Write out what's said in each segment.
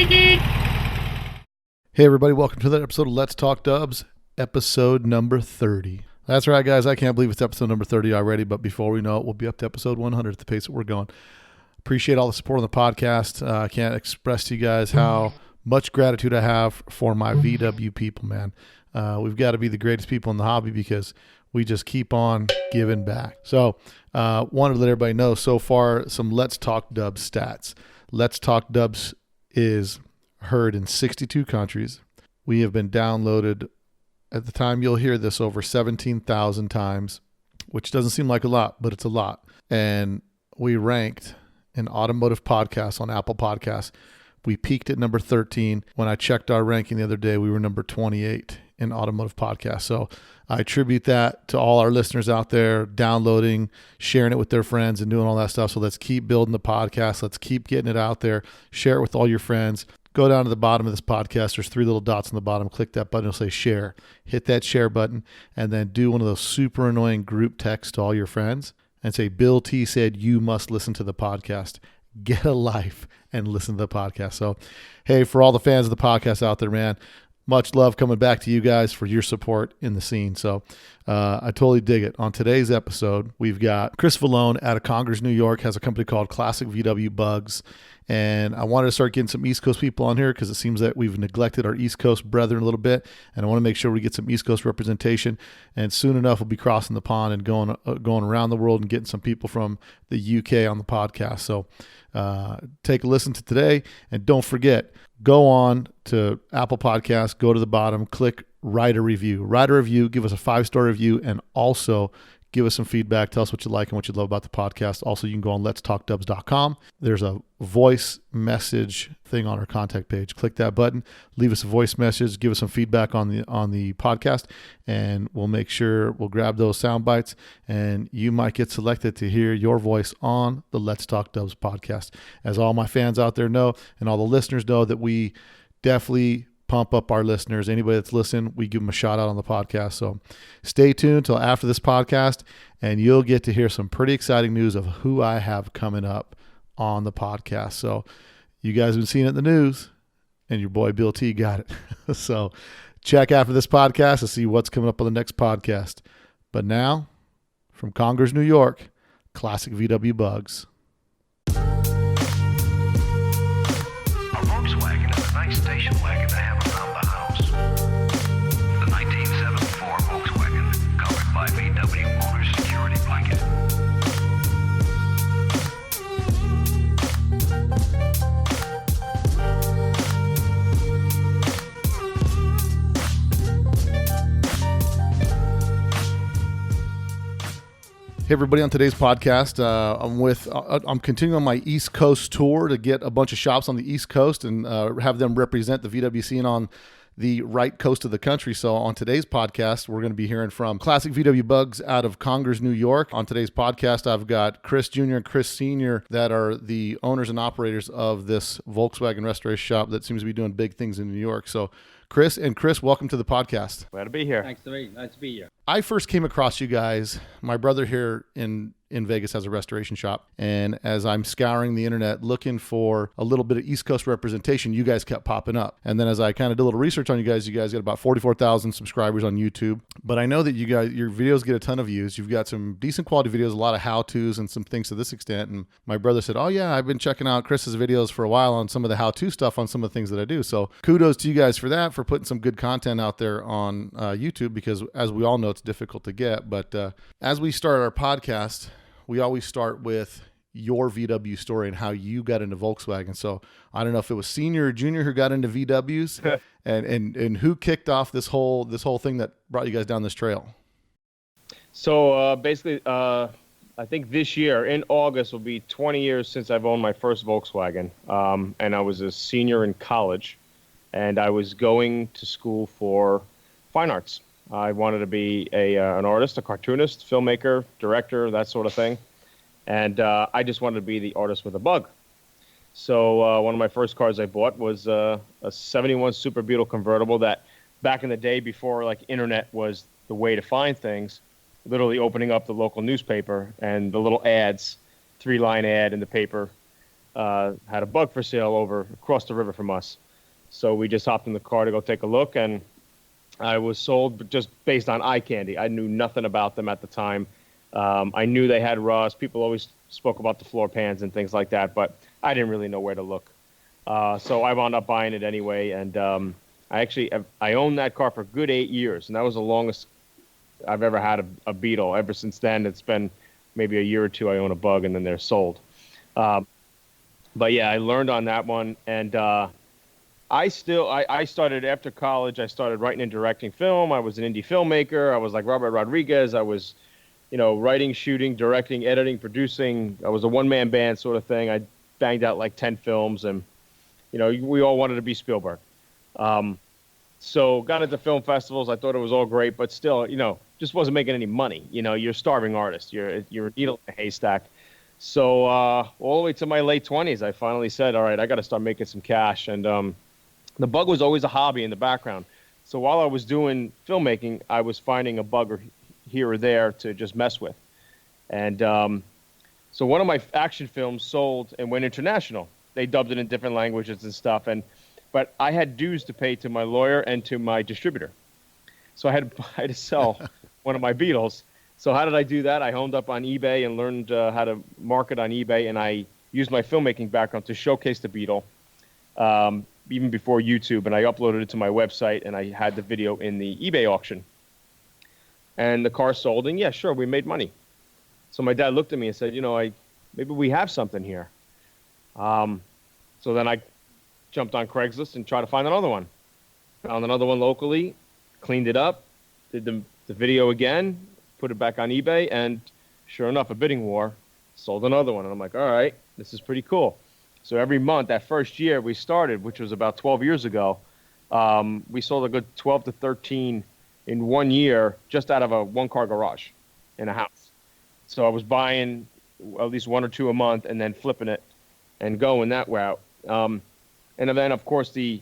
Hey everybody, welcome to that episode of Let's Talk Dubs, episode number 30. That's right, guys. I can't believe it's episode number 30 already, but before we know it, we'll be up to episode 100 at the pace that we're going. Appreciate all the support on the podcast. I can't express to you guys how much gratitude I have for my VW people, man. We've got to be the greatest people in the hobby because we just keep on giving back. So, wanted to let everybody know so far some Let's Talk Dubs stats. Let's Talk Dubs is heard in 62 countries. We have been downloaded, at the time you'll hear this, over 17,000 times, which doesn't seem like a lot, but it's a lot. And we ranked in automotive podcasts on Apple Podcasts. We peaked at number 13. When I checked our ranking the other day, we were number 28 in automotive podcasts. So I attribute that to all our listeners out there downloading, sharing it with their friends and doing all that stuff. So let's keep building the podcast. Let's keep getting it out there. Share it with all your friends. Go down to the bottom of this podcast. There's 3 little dots on the bottom. Click that button. It'll say share. Hit that share button and then do one of those super annoying group texts to all your friends and say, Bill T said you must listen to the podcast. Get a life and listen to the podcast. So, hey, for all the fans of the podcast out there, man, much love coming back to you guys for your support in the scene. So I totally dig it. On today's episode, we've got Chris Vallone out of Congers, New York, has a company called Classic VW BuGs. And I wanted to start getting some East Coast people on here because it seems that we've neglected our East Coast brethren a little bit. And I want to make sure we get some East Coast representation. And soon enough, we'll be crossing the pond and going around the world and getting some people from the UK on the podcast. So take a listen to today. And don't forget, go on to Apple Podcasts, go to the bottom, click write a review. Write a review, give us a 5-star review, and also give us some feedback. Tell us what you like and what you love about the podcast. Also, you can go on letstalkdubs.com. There's a voice message thing on our contact page. Click that button, leave us a voice message, give us some feedback on the podcast, and we'll make sure we'll grab those sound bites, and you might get selected to hear your voice on the Let's Talk Dubs podcast. As all my fans out there know, and all the listeners know, that we definitely pump up our listeners. Anybody that's listening, we give them a shout out on the podcast. So stay tuned till after this podcast and you'll get to hear some pretty exciting news of who I have coming up on the podcast. So you guys have been seeing it in the news and your boy Bill T got it. So check after this podcast to see what's coming up on the next podcast. But now from Congers, New York, Classic VW BuGs. Station wagon to have around the house. The 1974 Volkswagen, covered by VW Motors security blanket. Hey everybody, on today's podcast, I'm continuing on my East Coast tour to get a bunch of shops on the East Coast and have them represent the VW scene on the right coast of the country. So on today's podcast, we're going to be hearing from Classic VW BuGs out of Congers, New York. On today's podcast, I've got Chris Jr. and Chris Sr. that are the owners and operators of this Volkswagen restoration shop that seems to be doing big things in New York. So Chris, welcome to the podcast. Glad to be here. Thanks, nice to be here. I first came across you guys. My brother here in Vegas has a restoration shop. And as I'm scouring the internet looking for a little bit of East Coast representation, you guys kept popping up. And then as I kind of did a little research on you guys got about 44,000 subscribers on YouTube. But I know that you guys, your videos get a ton of views. You've got some decent quality videos, a lot of how-tos and some things to this extent. And my brother said, oh yeah, I've been checking out Chris's videos for a while on some of the how-to stuff on some of the things that I do. So kudos to you guys for that, for putting some good content out there on YouTube, because as we all know, it's difficult to get. But as we start our podcast, we always start with your VW story and how you got into Volkswagen. So I don't know if it was senior or junior who got into VWs and who kicked off this whole thing that brought you guys down this trail. So basically, I think this year in August will be 20 years since I've owned my first Volkswagen. And I was a senior in college and I was going to school for fine arts. I wanted to be an artist, a cartoonist, filmmaker, director, that sort of thing. And I just wanted to be the artist with a bug. So one of my first cars I bought was a 71 Super Beetle convertible that back in the day, before like internet was the way to find things, literally opening up the local newspaper and the little ads, 3-line ad in the paper had a bug for sale over across the river from us. So we just hopped in the car to go take a look, and I was sold just based on eye candy. I knew nothing about them at the time. I knew they had rust. People always spoke about the floor pans and things like that, but I didn't really know where to look. So I wound up buying it anyway, and I owned that car for a good 8 years, and that was the longest I've ever had a Beetle. Ever since then, it's been maybe a year or two I own a Bug, and then they're sold. But yeah, I learned on that one, and I started after college. I started writing and directing film. I was an indie filmmaker. I was like Robert Rodriguez. I was, writing, shooting, directing, editing, producing. I was a one-man band sort of thing. I banged out like 10 films, and we all wanted to be Spielberg. So got into film festivals. I thought it was all great, but still, just wasn't making any money. You're a starving artist. You're a needle in a haystack. So all the way to my late 20s, I finally said, all right, I got to start making some cash. And the Bug was always a hobby in the background. So while I was doing filmmaking, I was finding a bug here or there to just mess with. And so one of my action films sold and went international. They dubbed it in different languages and stuff. But I had dues to pay to my lawyer and to my distributor. So I had to sell one of my Beetles. So how did I do that? I honed up on eBay and learned how to market on eBay, and I used my filmmaking background to showcase the Beetle, even before YouTube, and I uploaded it to my website, and I had the video in the eBay auction. And the car sold, and yeah, sure, we made money. So my dad looked at me and said, maybe we have something here. So then I jumped on Craigslist and tried to find another one. Found another one locally, cleaned it up, did the video again, put it back on eBay, and sure enough, a bidding war, sold another one. And I'm like, all right, this is pretty cool. So every month, that first year we started, which was about 12 years ago, we sold a good 12 to 13 in 1 year just out of a one-car garage in a house. So I was buying at least one or two a month and then flipping it and going that route. And then, of course, you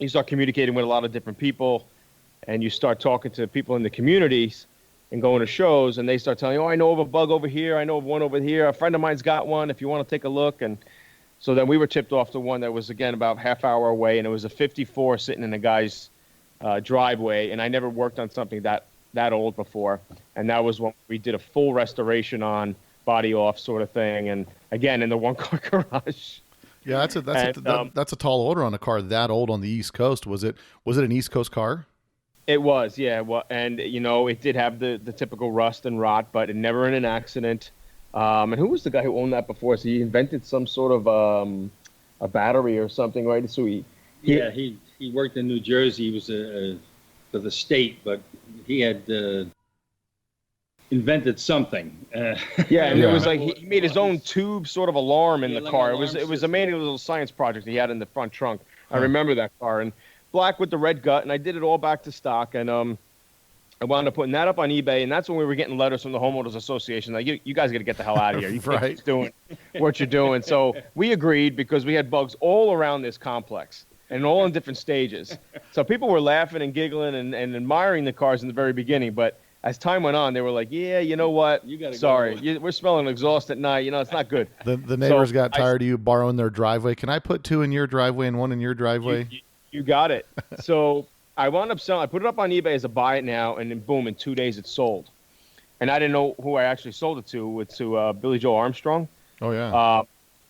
start communicating with a lot of different people, and you start talking to people in the communities and going to shows, and they start telling you, I know of a Bug over here. I know of one over here. A friend of mine's got one if you want to take a look. And so then we were tipped off to one that was, again, about half hour away, and it was a 54 sitting in a guy's driveway, and I never worked on something that old before. And that was when we did a full restoration on, body off sort of thing, and again, in the one-car garage. Yeah, that's a tall order on a car that old on the East Coast. Was it an East Coast car? It was, yeah. Well, and it did have the typical rust and rot, but it never in an accident. And who was the guy who owned that before? So he invented some sort of a battery or something, right? So he worked in New Jersey. He was for the state, but he had invented something. Yeah, and it was like he made his own tube sort of alarm in the car. It was a manual little science project he had in the front trunk. I remember that car, and black with the red gut, and I did it all back to stock, and I wound up putting that up on eBay, and that's when we were getting letters from the homeowners association like, you guys got to get the hell out of here. You can't keep doing what you're doing. So we agreed because we had bugs all around this complex and all in different stages. So people were laughing and giggling and admiring the cars in the very beginning, but as time went on, they were like, yeah, you know what? We're smelling exhaust at night. It's not good. The neighbors got tired of you borrowing their driveway. Can I put two in your driveway and one in your driveway? You got it. So I wound up selling. I put it up on eBay as a buy it now, and then boom, in 2 days it sold. And I didn't know who I actually sold it to. It's to Billy Joe Armstrong. Oh, yeah.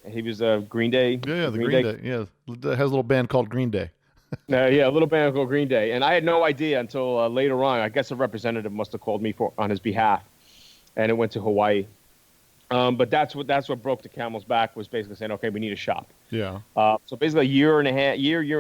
He was a Green Day. Yeah, the Green Day. Yeah, it has a little band called Green Day. Yeah, a little band called Green Day. And I had no idea until later on. I guess a representative must have called me on his behalf, and it went to Hawaii. But that's what broke the camel's back, was basically saying, okay, we need a shop. Yeah. So basically a year and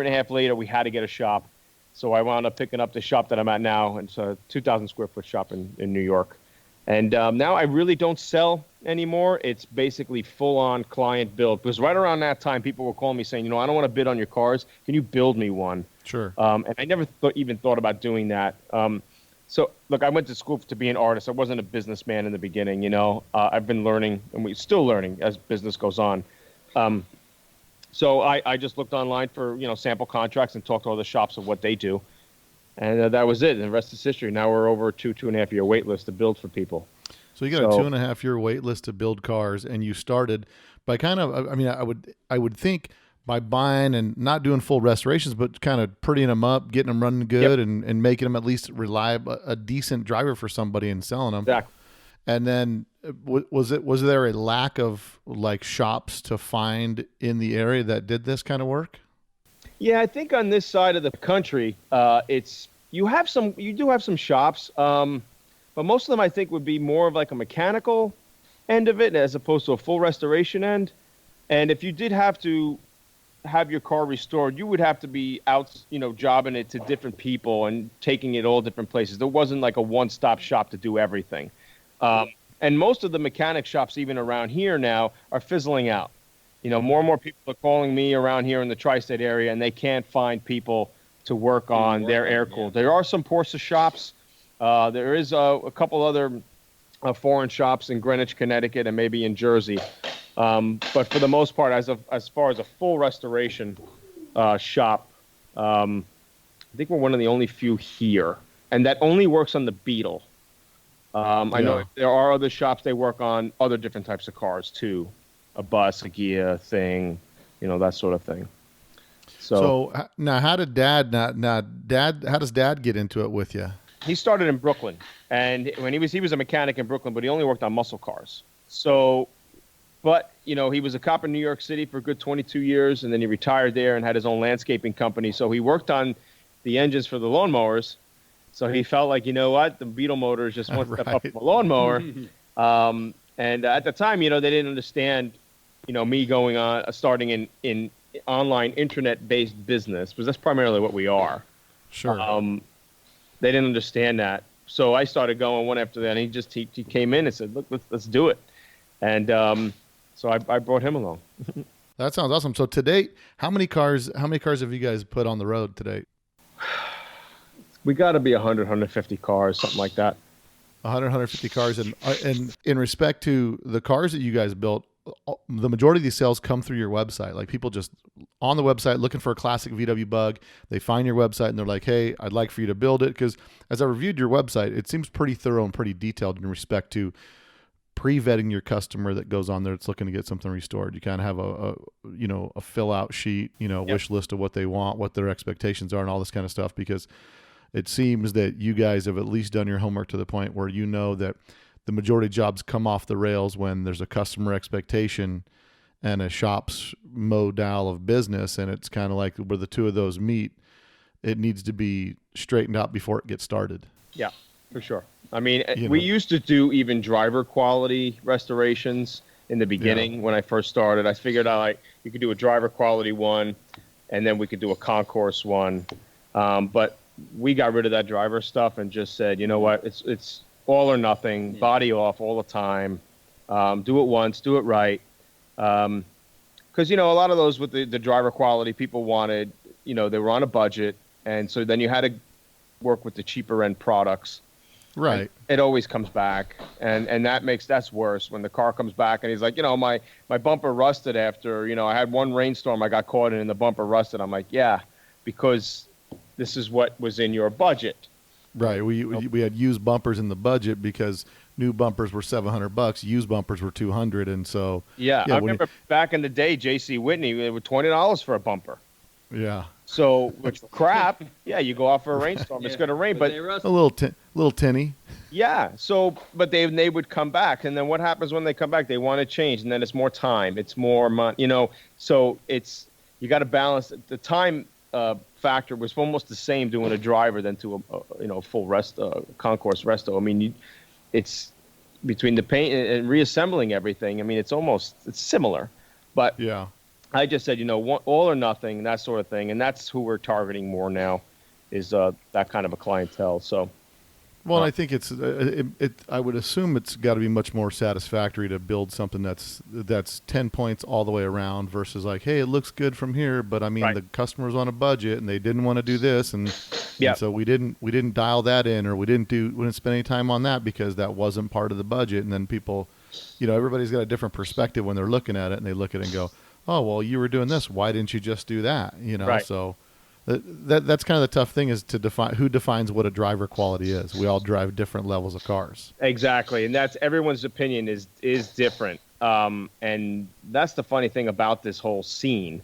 a half later, we had to get a shop. So I wound up picking up the shop that I'm at now. And it's a 2,000 square foot shop in New York. And now I really don't sell anymore. It's basically full-on client build. Because right around that time, people were calling me saying, I don't want to bid on your cars. Can you build me one? Sure. And I never even thought about doing that. So, look, I went to school to be an artist. I wasn't a businessman in the beginning, I've been learning, and we're still learning as business goes on. So I just looked online for, sample contracts and talked to all the shops of what they do. And that was it. And the rest is history. Now we're over a 2.5 year wait list to build for people. So you got a 2.5 year wait list to build cars, and you started But I would think by buying and not doing full restorations, but kind of prettying them up, getting them running good, and making them at least reliable, a decent driver for somebody and selling them. Exactly. And then was there a lack of like shops to find in the area that did this kind of work? Yeah, I think on this side of the country, you do have some shops, but most of them I think would be more of like a mechanical end of it as opposed to a full restoration end. And if you did have to have your car restored, you would have to be out, jobbing it to different people and taking it all different places. There wasn't like a one-stop shop to do everything. And most of the mechanic shops, even around here now, are fizzling out. More and more people are calling me around here in the tri-state area, and they can't find people to work on their air-cooled. There are some Porsche shops. There is a couple other foreign shops in Greenwich, Connecticut, and maybe in Jersey. But for the most part, as far as a full restoration shop, I think we're one of the only few here, and that only works on the Beetle. I know there are other shops, they work on other different types of cars too, a bus, a Ghia thing, that sort of thing. So now, how did Dad? How does Dad get into it with you? He started in Brooklyn, and when he was a mechanic in Brooklyn, but he only worked on muscle cars. So, but he was a cop in New York City for a good 22 years, and then he retired there and had his own landscaping company. So he worked on the engines for the lawnmowers. So he felt like, the Beetle motor is just one step up from a lawnmower. And at the time, they didn't understand, me going on, starting in online internet-based business, because that's primarily what we are. Sure. They didn't understand that. So I started going one after that, and he came in and said, look, let's do it. And so I brought him along. That sounds awesome. So to date, how many cars have you guys put on the road to date? We got to be 100, 150 cars, something like that. 100, 150 cars. And in respect to the cars that you guys built, the majority of these sales come through your website. Like people just on the website looking for a classic VW Bug, they find your website and they're like, hey, I'd like for you to build it. Because as I reviewed your website, it seems pretty thorough and pretty detailed in respect to pre-vetting your customer that goes on there that's looking to get something restored. You kind of have a fill out sheet, wish list of what they want, what their expectations are, and all this kind of stuff, because it seems that you guys have at least done your homework to the point where that the majority of jobs come off the rails when there's a customer expectation and a shop's modal of business, and it's kind of like where the two of those meet, it needs to be straightened out before it gets started. Yeah, for sure. I mean, we used to do even driver quality restorations in the beginning when I first started. I figured out you could do a driver quality one, and then we could do a concourse one. But we got rid of that driver stuff and just said, you know what, it's all or nothing, body off all the time. Do it once, do it right. Because, a lot of those with the driver quality, people wanted, they were on a budget. And so then you had to work with the cheaper end products. Right. And it always comes back. And that's worse when the car comes back and he's like, my bumper rusted after, I had one rainstorm, I got caught in the bumper rusted. I'm like, yeah, because this is what was in your budget. Right. We had used bumpers in the budget because new bumpers were $700, used bumpers were $200, and so I remember back in the day, J.C. Whitney, it was $20 for a bumper. Yeah. So which crap? Yeah, you go out for a rainstorm, it's going to rain, but a little tinny. Yeah. So, but they would come back, and then what happens when they come back? They want to change, and then it's more time, it's more money, So you got to balance the time. Factor was almost the same doing a driver than to a full concourse resto. I mean, it's between the paint and reassembling everything. I mean, it's similar, but yeah, I just said, all or nothing, that sort of thing, and that's who we're targeting more now, is that kind of a clientele. So. Well, I think I would assume it's got to be much more satisfactory to build something that's 10 points all the way around versus like, hey, it looks good from here, but I mean the customer's on a budget and they didn't want to do this, and so we didn't dial that in, or we didn't spend any time on that because that wasn't part of the budget. And then people, everybody's got a different perspective when they're looking at it, and they look at it and go, oh, well, you were doing this, why didn't you just do that? So. That's kind of the tough thing, is to define who defines what a driver quality is. We all drive different levels of cars. Exactly, and that's everyone's opinion is different. And that's the funny thing about this whole scene.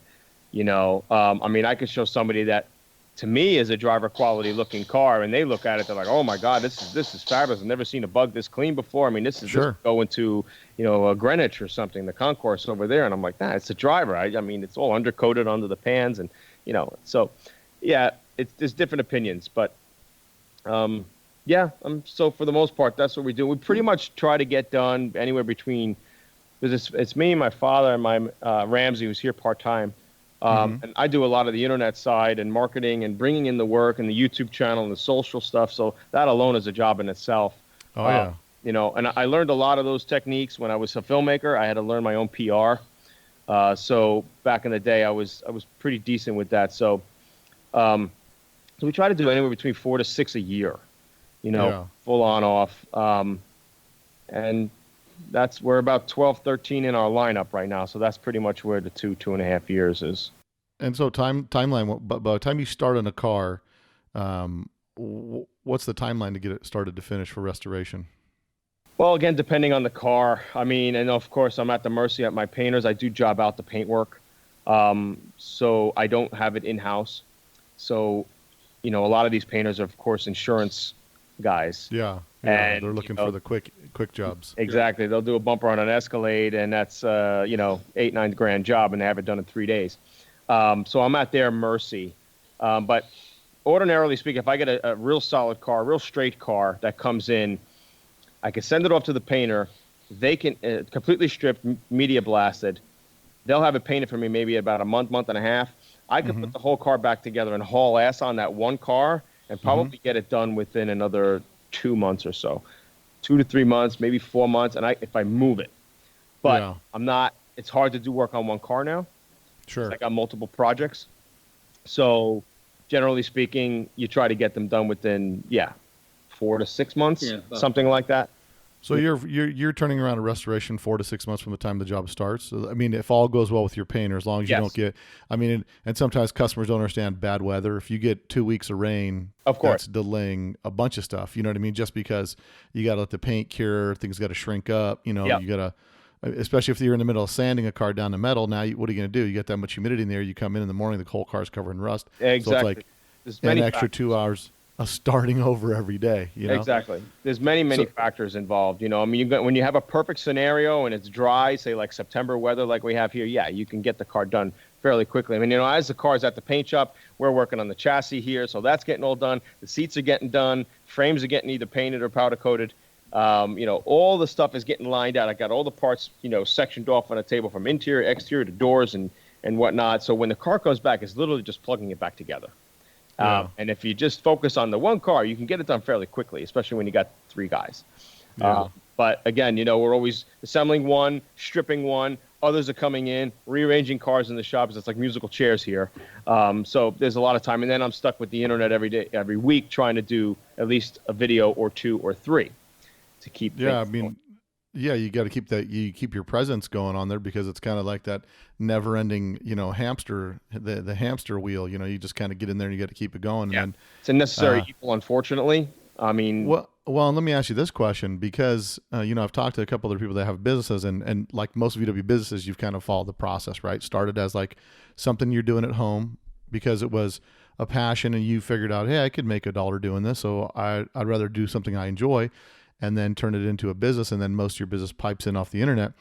I mean, I could show somebody that to me is a driver quality looking car, and they look at it, they're like, oh my God, this is fabulous. I've never seen a Bug this clean before. I mean, this Sure. going to, a Greenwich or something, the concourse over there. And I'm like, nah, it's a driver. I mean, it's all undercoated under the pans, and, so yeah, there's different opinions, but, yeah, so for the most part, that's what we do. We pretty much try to get done anywhere between, because it's me, my father, and my Ramsey, who's here part-time. And I do a lot of the internet side and marketing and bringing in the work and the YouTube channel and the social stuff. So that alone is a job in itself. Oh, yeah. And I learned a lot of those techniques when I was a filmmaker. I had to learn my own PR. So back in the day, I was pretty decent with that. So, so we try to do anywhere between 4 to 6 a year, full on off. And we're about 12, 13 in our lineup right now. So that's pretty much where the 2.5 years is. And so timeline, but by the time you start on a car, what's the timeline to get it started to finish for restoration? Well, again, depending on the car. I mean, and of course, I'm at the mercy of my painters. I do job out the paintwork. So I don't have it in-house. So, a lot of these painters are, of course, insurance guys. Yeah. And, they're looking for the quick jobs. Exactly. They'll do a bumper on an Escalade, and that's, $8-9 job, and they have it done in 3 days. So I'm at their mercy. But ordinarily speaking, if I get a real solid car, a real straight car that comes in, I can send it off to the painter. They can completely stripped, media blasted. They'll have it painted for me maybe about a month and a half. I could put the whole car back together and haul ass on that one car and probably get it done within another 2 months or so, 2 to 3 months, maybe 4 months. And if I move it, but it's hard to do work on one car now. Sure. I got multiple projects. So generally speaking, you try to get them done within, 4 to 6 months, something like that. So you're turning around a restoration 4 to 6 months from the time the job starts. So, I mean, if all goes well with your painter, as long as you don't get, and sometimes customers don't understand bad weather. If you get 2 weeks of rain, of course, that's delaying a bunch of stuff. You know what I mean? Just because you got to let the paint cure, things got to shrink up. You got to, especially if you're in the middle of sanding a car down to metal. Now, what are you going to do? You got that much humidity in there. You come in the morning, the whole car's covered in rust. Exactly. So it's like an extra 2 hours starting over every day. Exactly. There's many factors involved. When you have a perfect scenario and it's dry, say like September weather like we have here, you can get the car done fairly quickly. I mean, as the car's at the paint shop, we're working on the chassis here, so that's getting all done. The seats are getting done. Frames are getting either painted or powder coated. All the stuff is getting lined out. I got all the parts, sectioned off on a table from interior, exterior to doors and whatnot. So when the car comes back, it's literally just plugging it back together. And if you just focus on the one car, you can get it done fairly quickly, especially when you got 3 guys. But again, we're always assembling one, stripping one. Others are coming in, rearranging cars in the shops. It's like musical chairs here. So there's a lot of time. And then I'm stuck with the internet every week, trying to do at least a video or 2 or 3 to keep. Going. You got to keep you keep your presence going on there, because it's kind of like that never ending, hamster, the hamster wheel, you just kind of get in there and you got to keep it going. Yeah. And it's a necessary evil, unfortunately. I mean, well, and let me ask you this question, because, I've talked to a couple other people that have businesses, and like most VW businesses, you've kind of followed the process, right? Started as like something you're doing at home because it was a passion and you figured out, hey, I could make $1 doing this. So I'd rather do something I enjoy, and then turn it into a business, and then most of your business pipes in off the internet.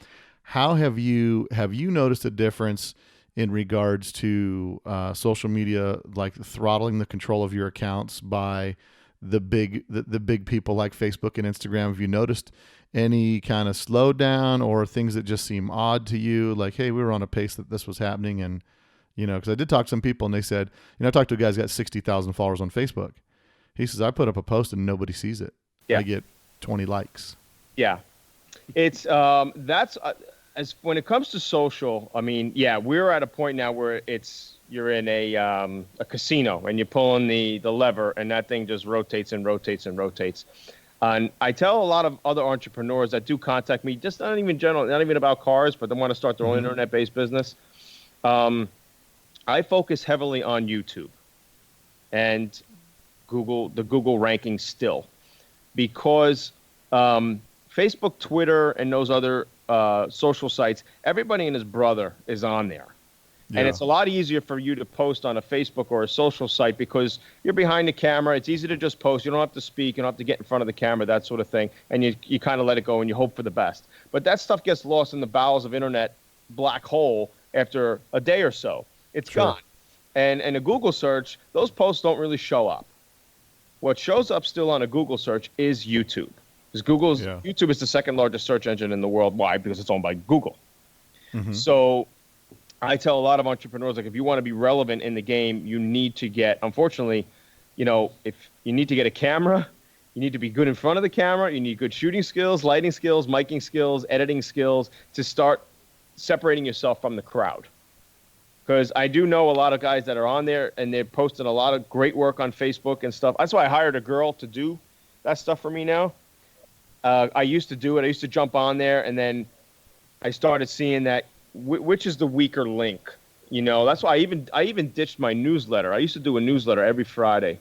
How have you noticed a difference in regards to social media, like throttling the control of your accounts by the big people like Facebook and Instagram? Have you noticed any kind of slowdown or things that just seem odd to you? Like, hey, we were on a pace that this was happening, and because I did talk to some people and they said, I talked to a guy who's got 60,000 followers on Facebook. He says, I put up a post and nobody sees it. I get 20 likes. Yeah. It's that's as when it comes to social, I mean, we're at a point now where you're in a casino and you're pulling the lever and that thing just rotates and rotates and rotates. And I tell a lot of other entrepreneurs that do contact me, just not even about cars, but they want to start their own internet-based business. I focus heavily on YouTube and the Google rankings still. Because Facebook, Twitter, and those other social sites, everybody and his brother is on there. Yeah. And it's a lot easier for you to post on a Facebook or a social site because you're behind the camera. It's easy to just post. You don't have to speak. You don't have to get in front of the camera, that sort of thing. And you kind of let it go and you hope for the best. But that stuff gets lost in the bowels of internet black hole after a day or so. It's Sure. gone. And in a Google search, those posts don't really show up. What shows up still on a Google search is YouTube. Because YouTube is the second largest search engine in the world. Why? Because it's owned by Google. Mhm. So I tell a lot of entrepreneurs, like, if you want to be relevant in the game, you need to get, unfortunately, if you need to get a camera, you need to be good in front of the camera, you need good shooting skills, lighting skills, miking skills, editing skills to start separating yourself from the crowd. Because I do know a lot of guys that are on there and they're posting a lot of great work on Facebook and stuff. That's why I hired a girl to do that stuff for me now. I used to do it. I used to jump on there, and then I started seeing that which is the weaker link. That's why I even ditched my newsletter. I used to do a newsletter every Friday.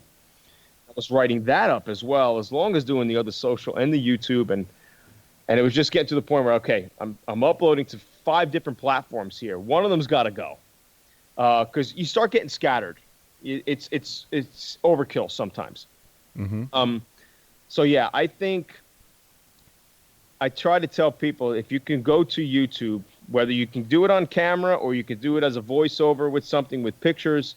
I was writing that up as well, as long as doing the other social and the YouTube, and it was just getting to the point where, okay, I'm uploading to 5 different platforms here. One of them's got to go, because you start getting scattered. It's overkill sometimes. Mhm. So yeah, I think I try to tell people, if you can go to YouTube, whether you can do it on camera or you can do it as a voiceover with something with pictures,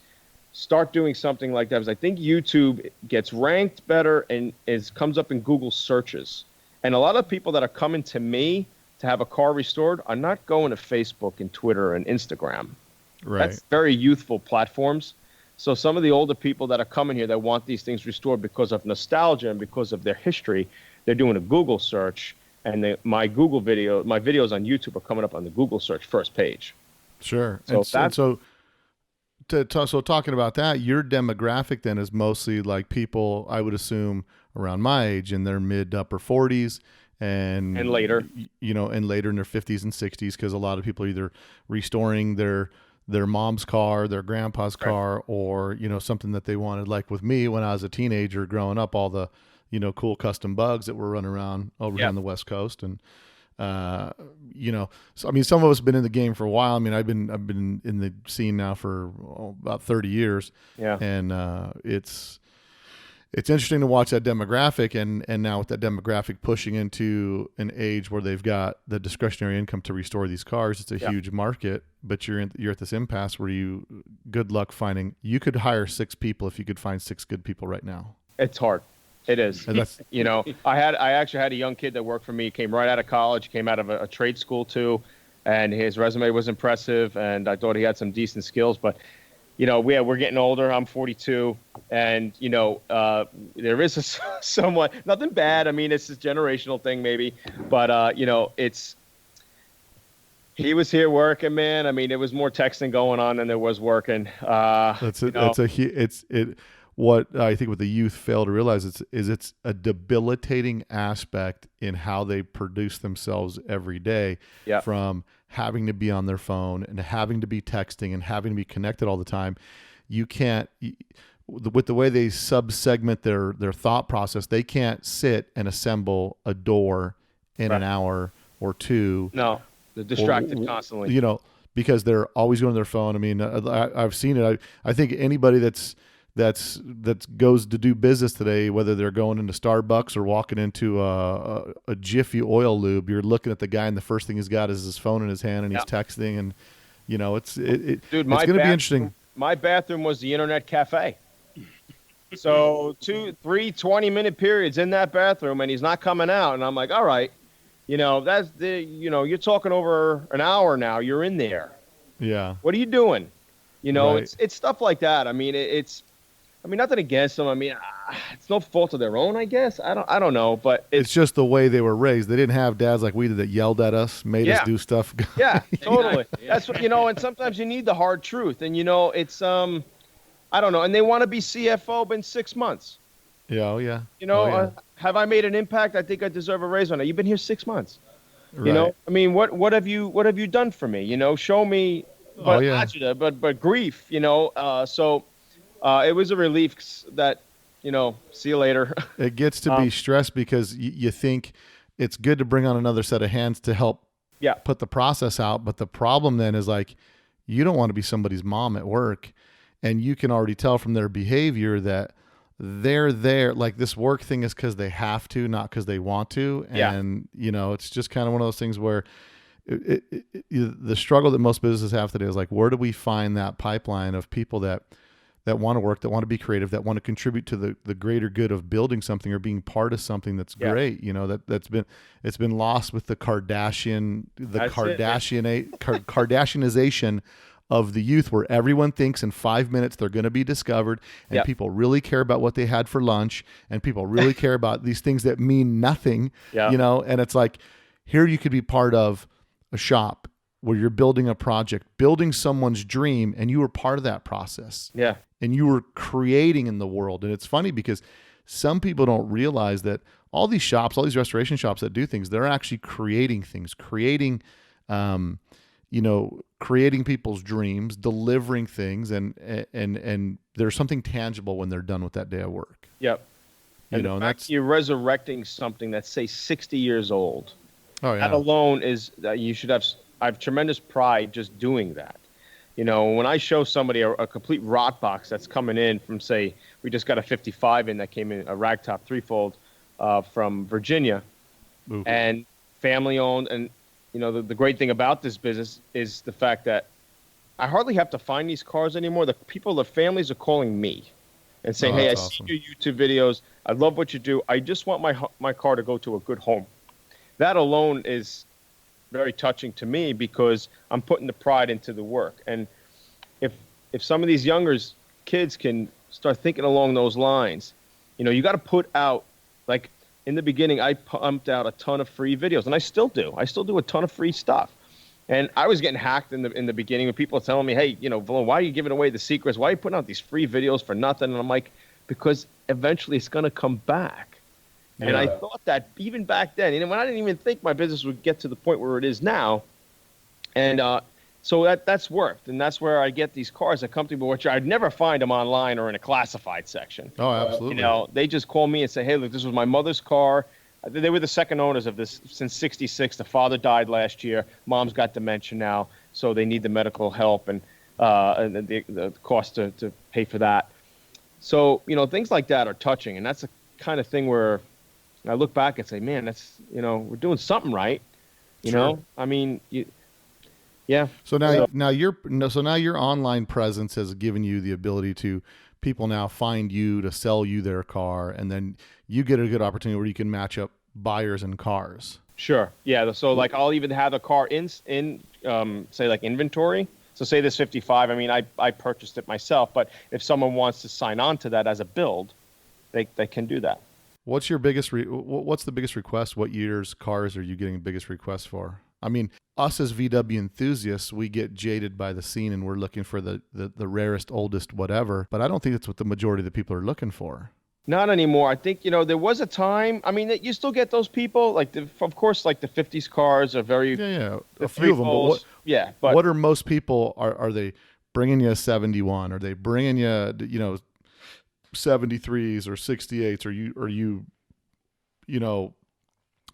start doing something like that. Because I think YouTube gets ranked better and comes up in Google searches. And a lot of people that are coming to me to have a car restored are not going to Facebook and Twitter and Instagram. Right. That's very youthful platforms. So some of the older people that are coming here that want these things restored because of nostalgia and because of their history, they're doing a Google search. And my videos on YouTube are coming up on the Google search first page. Sure. So So talking about that, your demographic then is mostly like people, I would assume, around my age, in their mid to upper 40s and later. And later in their 50s and 60s, because a lot of people are either restoring their mom's car, their grandpa's car, or something that they wanted. Like with me, when I was a teenager growing up, all the cool custom bugs that were running around over here on the West Coast. And, so, I mean, some of us have been in the game for a while. I mean, I've been in the scene now for about 30 years. Yeah. And, it's interesting to watch that demographic, and now with that demographic pushing into an age where they've got the discretionary income to restore these cars. It's a huge market, but you're at this impasse where good luck finding, you could hire 6 people if you could find 6 good people right now. It's hard. It is. I actually had a young kid that worked for me. He came right out of college, came out of a trade school too, and his resume was impressive, and I thought he had some decent skills. But, we're getting older. I'm 42, and, there is somewhat, nothing bad. I mean, it's a generational thing maybe, but, he was here working, man. I mean, it was more texting going on than there was working. What I think what the youth fail to realize it's a debilitating aspect in how they produce themselves every day, from having to be on their phone and having to be texting and having to be connected all the time. You can't, with the way they sub-segment their thought process, they can't sit and assemble a door in an hour or 2. No, they're distracted constantly. Because they're always going to their phone. I mean, I've seen it. I think anybody that goes to do business today, whether they're going into Starbucks or walking into a Jiffy oil lube, you're looking at the guy and the first thing he's got is his phone in his hand and he's texting, and it's going to be interesting. My bathroom was the internet cafe. So 2, 3 20-minute periods in that bathroom, and he's not coming out, and I'm like, all right, that's you're talking over an hour now. You're in there. Yeah. What are you doing? Right. It's stuff like that. I mean, nothing against them. I mean, it's no fault of their own, I guess. I don't know, but it's just the way they were raised. They didn't have dads like we did that yelled at us, made us do stuff. Yeah, totally. That's what, and sometimes you need the hard truth. And, it's, I don't know. And they want to be CFO in 6 months. Yeah. Oh, yeah. Have I made an impact? I think I deserve a raise on it. You've been here 6 months. Right. I mean, what have you done for me? Show me, but grief, so it was a relief that, see you later. It gets to be stressed because you think it's good to bring on another set of hands to help Yeah. put the process out. But the problem then is like, you don't want to be somebody's mom at work, and you can already tell from their behavior that they're there. Like, this work thing is because they have to, not because they want to. Yeah. And, you know, it's just kind of one of those things where the struggle that most businesses have today is like, where do we find that pipeline of people that want to work, that want to be creative, that want to contribute to the greater good of building something or being part of something that's great. You know, it's been lost with the Kardashianization of the youth, where everyone thinks in 5 minutes they're going to be discovered, and people really care about what they had for lunch, and people really care about these things that mean nothing, you know. And it's like, here you could be part of a shop where you're building a project, building someone's dream, and you were part of that process. Yeah. And you were creating in the world. And it's funny because some people don't realize that all these shops, all these restoration shops that do things, they're actually creating things, creating people's dreams, delivering things, and there's something tangible when they're done with that day of work. Yep. And the fact you're resurrecting something that's, say, 60 years old. Oh, yeah. That alone is, you should have. I have tremendous pride just doing that. You know, when I show somebody a complete rot box that's coming in from, say, we just got a 55 in that came in, a ragtop threefold from Virginia, and family owned. And, you know, the great thing about this business is the fact that I hardly have to find these cars anymore. The families are calling me and saying, hey, I see your YouTube videos. I love what you do. I just want my car to go to a good home. That alone is very touching to me because I'm putting the pride into the work. And if some of these younger kids can start thinking along those lines, you know, you got to put out, like in the beginning, I pumped out a ton of free videos, and I still do. I still do a ton of free stuff. And I was getting hacked in the beginning with people telling me, hey, you know, Vallone, why are you giving away the secrets? Why are you putting out these free videos for nothing? And I'm like, because eventually it's going to come back. And I thought that even back then, when I didn't even think my business would get to the point where it is now. And so that's worked. And that's where I get these cars that come to me, which I'd never find them online or in a classified section. Oh, absolutely. You know, they just call me and say, hey, look, this was my mother's car. They were the second owners of this since 66. The father died last year. Mom's got dementia now, so they need the medical help and the cost to pay for that. So, you know, things like that are touching. And that's the kind of thing where I look back and say, man, that's, you know, we're doing something right. You know, I mean, yeah. So now your online presence has given you the ability to people now find you to sell you their car, and then you get a good opportunity where you can match up buyers and cars. Sure. Yeah. So like I'll even have the car in say like inventory. So say this 55. I mean, I purchased it myself, but if someone wants to sign on to that as a build, they can do that. What's your biggest? What's the biggest request? What year's cars are you getting the biggest requests for? I mean, us as VW enthusiasts, we get jaded by the scene and we're looking for the rarest, oldest, whatever. But I don't think that's what the majority of the people are looking for. Not anymore. I think, you know, there was a time. I mean, you still get those people. Like, of course, like the 50s cars are very a few of them. But what are most people? Are they bringing you a 71? Are they bringing you 73s or 68s? Are you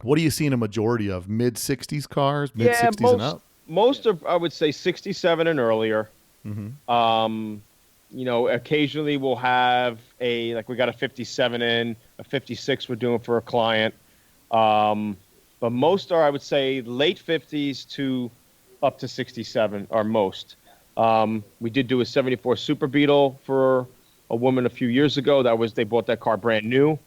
what do you see in a majority of mid 60s cars, mid 60s and up? Most of, I would say 67 and earlier. Mm-hmm. You know, occasionally we'll have we got a 57 in, a 56 we're doing for a client. But most are, I would say, late 50s to up to 67 are most. We did do a 74 Super Beetle for a woman a few years ago. They bought that car brand new.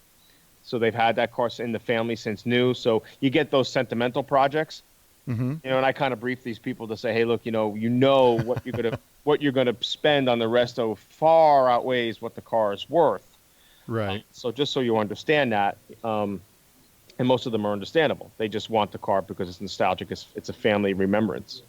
So they've had that car in the family since new. So you get those sentimental projects, you know, and I kind of brief these people to say, hey, look, what you're gonna spend on the resto far outweighs what the car is worth. Right. So just so you understand that, and most of them are understandable. They just want the car because it's nostalgic. It's a family remembrance.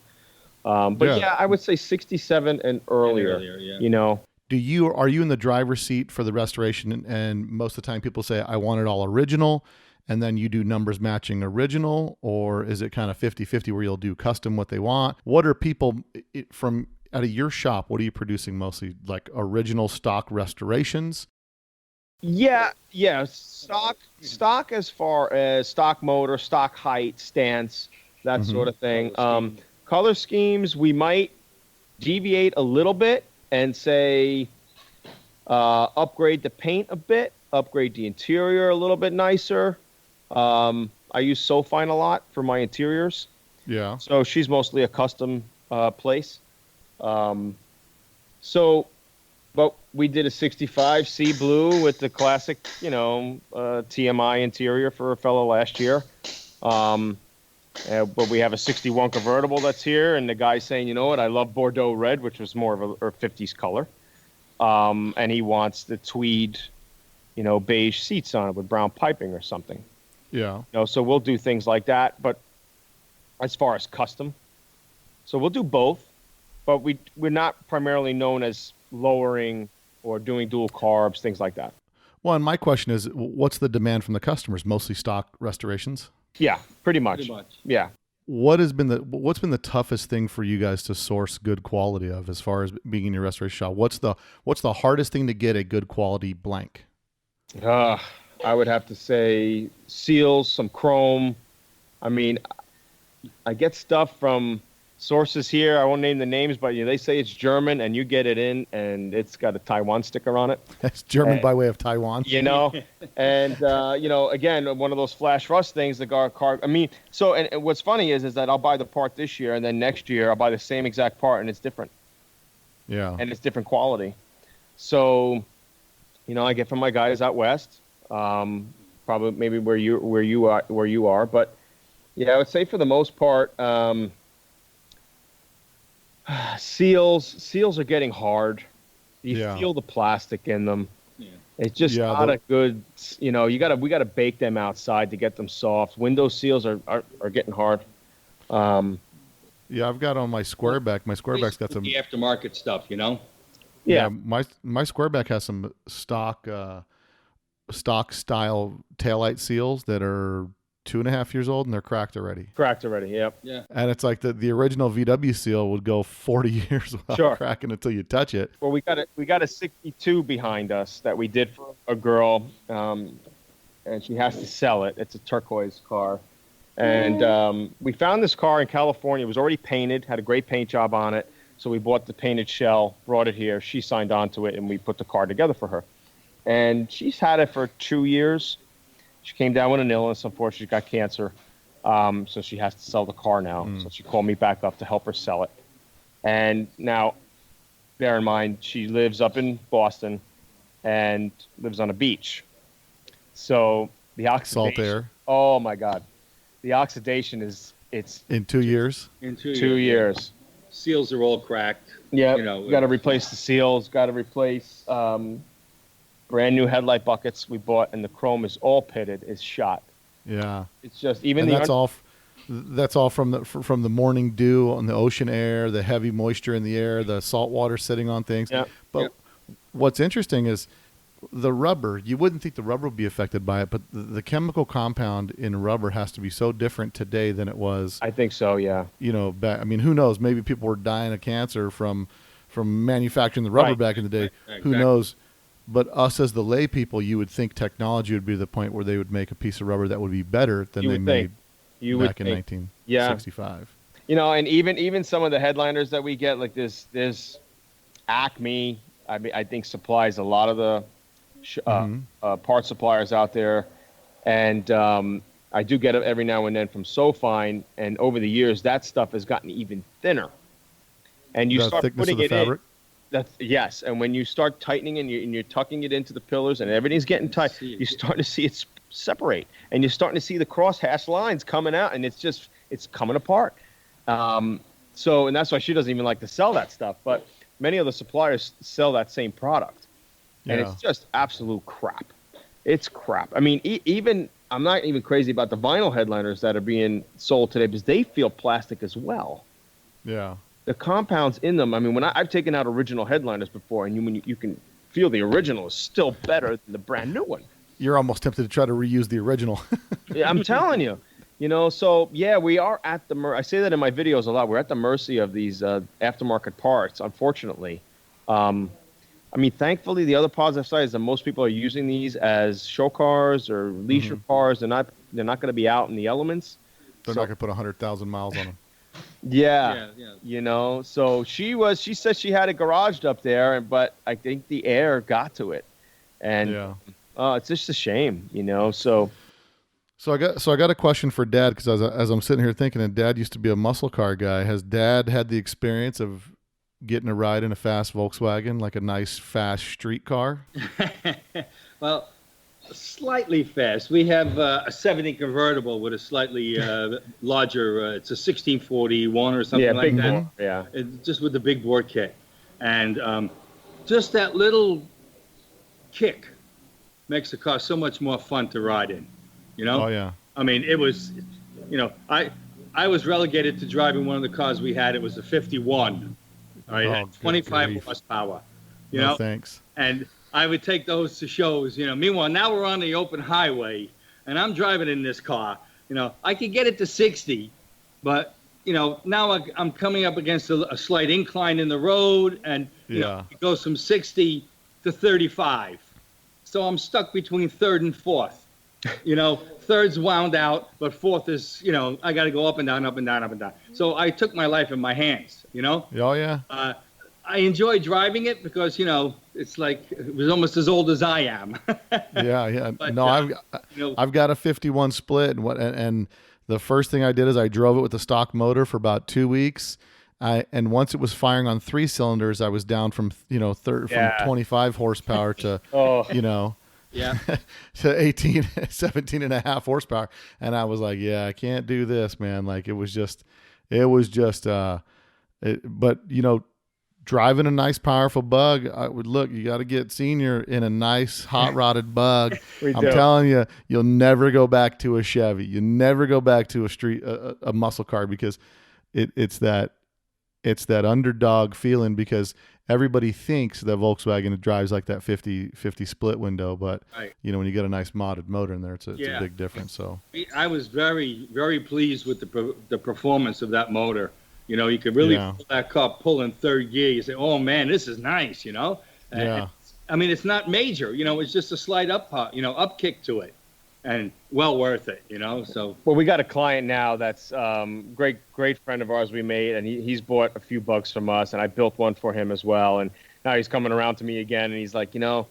I would say 67 and earlier, you know. Are you in the driver's seat for the restoration? And most of the time people say, I want it all original. And then you do numbers matching original, or is it kind of 50-50 where you'll do custom what they want? What are people from out of your shop? What are you producing mostly? Like original stock restorations? Yeah. Stock as far as stock motor, stock height, stance. that sort of thing. Color schemes, we might deviate a little bit and say upgrade the paint a bit, upgrade the interior a little bit nicer. I use SoFine a lot for my interiors. Yeah. So she's mostly a custom place. So, but we did a 65 sea blue with the classic, TMI interior for a fellow last year. But we have a 61 convertible that's here, and the guy's saying, you know what, I love Bordeaux red, which was more of a 50s color. And he wants the tweed, beige seats on it with brown piping or something. Yeah. So we'll do things like that. But as far as custom, so we'll do both, but we're not primarily known as lowering or doing dual carbs, things like that. Well, and my question is, what's the demand from the customers? Mostly stock restorations? Yeah, pretty much. Pretty much. Yeah. What's been the toughest thing for you guys to source good quality of as far as being in your restoration shop? What's the hardest thing to get a good quality blank? I would have to say seals, some chrome. I mean, I get stuff from sources here. I won't name the names, but they say it's German, and you get it in, and it's got a Taiwan sticker on it. It's German by way of Taiwan. And again, one of those flash rust things. The car. I mean, so and what's funny is that I'll buy the part this year, and then next year I'll buy the same exact part, and it's different. Yeah. And it's different quality. So, I get from my guys out west, probably maybe where you are, but yeah, I would say for the most part. Seals are getting hard. You feel the plastic in them. Yeah. It's just not a good, we got to bake them outside to get them soft. Window seals are getting hard. Yeah, I've got on my Squareback. My Squareback's got some the aftermarket stuff, Yeah, my Squareback has some stock style taillight seals that are 2.5 years old, and they're cracked already. Yep. Yeah. And it's like the original VW seal would go 40 years without cracking until you touch it. Well, we got a 62 behind us that we did for a girl, and she has to sell it. It's a turquoise car. And we found this car in California. It was already painted, had a great paint job on it. So we bought the painted shell, brought it here. She signed on to it, and we put the car together for her. And she's had it for 2 years. She came down with an illness. Unfortunately, she got cancer. So she has to sell the car now. So she called me back up to help her sell it. And now, bear in mind, she lives up in Boston and lives on a beach. So the oxidation. Salt air. Oh, my God. The oxidation it's in 2 years? In 2 years. Seals are all cracked. Yeah. Got to replace the seals. Got to replace brand new headlight buckets we bought, and the chrome is all pitted, is shot. Yeah. It's just even and that's all from the morning dew on the ocean air, the heavy moisture in the air, the salt water sitting on things. Yeah. But what's interesting is the rubber. You wouldn't think the rubber would be affected by it, but the chemical compound in rubber has to be so different today than it was. I think so. Yeah. Back. I mean, who knows? Maybe people were dying of cancer from manufacturing the rubber back in the day. Right, who knows? But us as the lay people, you would think technology would be the point where they would make a piece of rubber that would be better than they made back in 1965. And even some of the headliners that we get, like this Acme, I think supplies a lot of the part suppliers out there, and I do get it every now and then from SoFine, and over the years that stuff has gotten even thinner, and you start putting it in. Yes, and when you start tightening and you're tucking it into the pillars and everything's getting tight, you start to see it separate, and you're starting to see the cross-hatch lines coming out, and it's coming apart. So, and that's why she doesn't even like to sell that stuff, but many of the suppliers sell that same product, and it's just absolute crap. It's crap. I mean, even I'm not even crazy about the vinyl headliners that are being sold today because they feel plastic as well. Yeah. The compounds in them. I mean, when I've taken out original headliners before, and you can feel the original is still better than the brand new one. You're almost tempted to try to reuse the original. Yeah, I'm telling you. So yeah, we are at the I say that in my videos a lot. We're at the mercy of these aftermarket parts, unfortunately. I mean, thankfully, the other positive side is that most people are using these as show cars or leisure cars. They're not going to be out in the elements. They're not going to put 100,000 miles on them. Yeah. Yeah. You know, so she said she had it garaged up there, but I think the air got to it. And it's just a shame, you know. So I got a question for Dad, because as I'm sitting here thinking, and Dad used to be a muscle car guy. Has Dad had the experience of getting a ride in a fast Volkswagen, like a nice fast street car? Well, slightly fast. We have a 70 convertible with a slightly larger. It's a 1641 or something like big that. bore, yeah. Just with the big bore kit, and just that little kick makes the car so much more fun to ride in. You know? Oh yeah. I mean, it was, you know, I was relegated to driving one of the cars we had. It was a 51. All right, it had 25 horsepower. You know, thanks. And I would take those to shows. You know, meanwhile, now we're on the open highway, and I'm driving in this car. You know, I could get it to 60, but you know, now I'm coming up against a slight incline in the road, and you know, it goes from 60 to 35. So I'm stuck between third and fourth. You know, third's wound out, but fourth is, you know, I got to go up and down, up and down, up and down. So I took my life in my hands, you know? Oh, yeah. I enjoy driving it because, you know, it's like it was almost as old as I am. Yeah. But, no, you know, I've got a 51 split, and the first thing I did is I drove it with the stock motor for about 2 weeks. And once it was firing on 3 cylinders, I was down from, you know, from 25 horsepower to, you know, to 18, 17 and a half horsepower. And I was like, yeah, I can't do this, man. Like it was just, but you know, driving a nice, powerful Bug, I would look, you got to get Senior in a nice hot rodded Bug. I'm telling you, you'll never go back to a Chevy. You never go back to a muscle car, because it's that underdog feeling, because everybody thinks that Volkswagen drives like that 50 split window, but you know, when you get a nice modded motor in there, it's a big difference. So I was very, very pleased with the performance of that motor. You know, you could really feel that car pull in third gear. You say, "Oh man, this is nice," you know. And, I mean, it's not major. You know, it's just a slight up kick to it, and well worth it. You know, so. Well, we got a client now that's great friend of ours we made, and he's bought a few Bugs from us, and I built one for him as well. And now he's coming around to me again, and he's like, you know,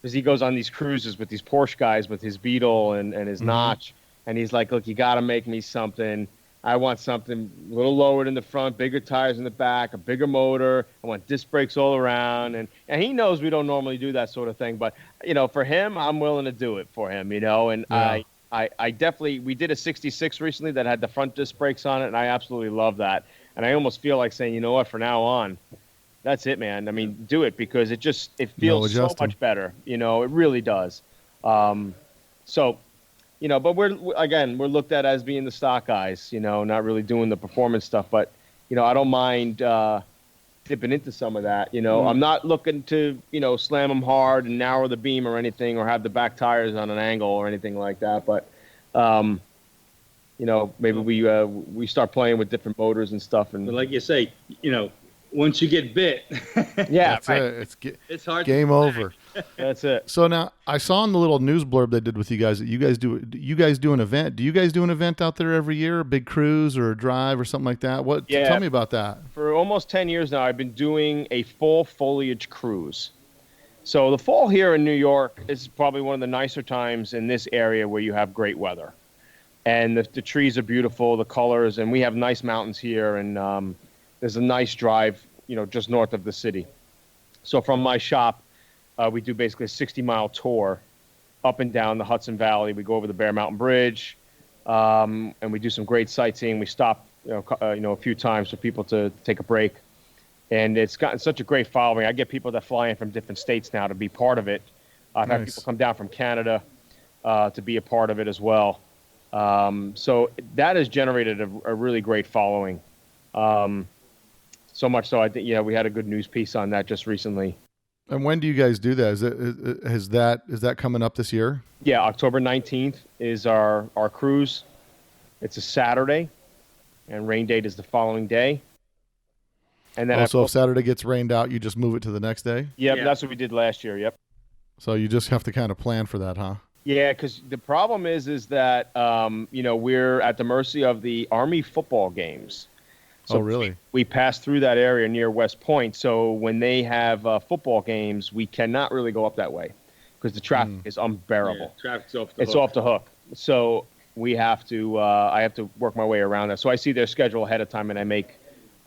because he goes on these cruises with these Porsche guys with his Beetle and his Notch, and he's like, look, you got to make me something. I want something a little lowered in the front, bigger tires in the back, a bigger motor. I want disc brakes all around. And he knows we don't normally do that sort of thing. But, you know, for him, I'm willing to do it for him, you know. And I definitely – we did a 66 recently that had the front disc brakes on it, and I absolutely love that. And I almost feel like saying, you know what, from now on, that's it, man. I mean, do it, because it feels so much better. You know, it really does. So – you know, but we're looked at as being the stock guys, you know, not really doing the performance stuff. But, you know, I don't mind dipping into some of that. You know, I'm not looking to, you know, slam them hard and narrow the beam or anything, or have the back tires on an angle or anything like that. But, you know, maybe we start playing with different motors and stuff. And but like you say, you know, once you get bit, that's it. It's hard. Game over. That's it. So now I saw in the little news blurb they did with you guys that you guys do an event. Do you guys do an event out there every year, a big cruise or a drive or something like that? Tell me about that. For almost 10 years now, I've been doing a fall foliage cruise. So the fall here in New York is probably one of the nicer times in this area where you have great weather. And the trees are beautiful, the colors, and we have nice mountains here, and there's a nice drive, you know, just north of the city. So from my shop, we do basically a 60-mile tour up and down the Hudson Valley. We go over the Bear Mountain Bridge, and we do some great sightseeing. We stop, you know, a few times for people to take a break. And it's gotten such a great following. I get people that fly in from different states now to be part of it. I've had people come down from Canada to be a part of it as well. So that has generated a really great following. So much so, I think, we had a good news piece on that just recently. And when do you guys do that? Is that coming up this year? Yeah, October 19th is our cruise. It's a Saturday, and rain date is the following day. And then so if Saturday gets rained out, you just move it to the next day? Yep, yeah. That's what we did last year, yep. So you just have to kind of plan for that, huh? Yeah, because the problem is that we're at the mercy of the Army football games. Oh, So really? we pass through that area near West Point. So when they have football games, we cannot really go up that way because the traffic Mm. is Yeah, unbearable. traffic's off the It's hook. off the hook. So we have to. I have to work my way around that. So I see their schedule ahead of time, and I make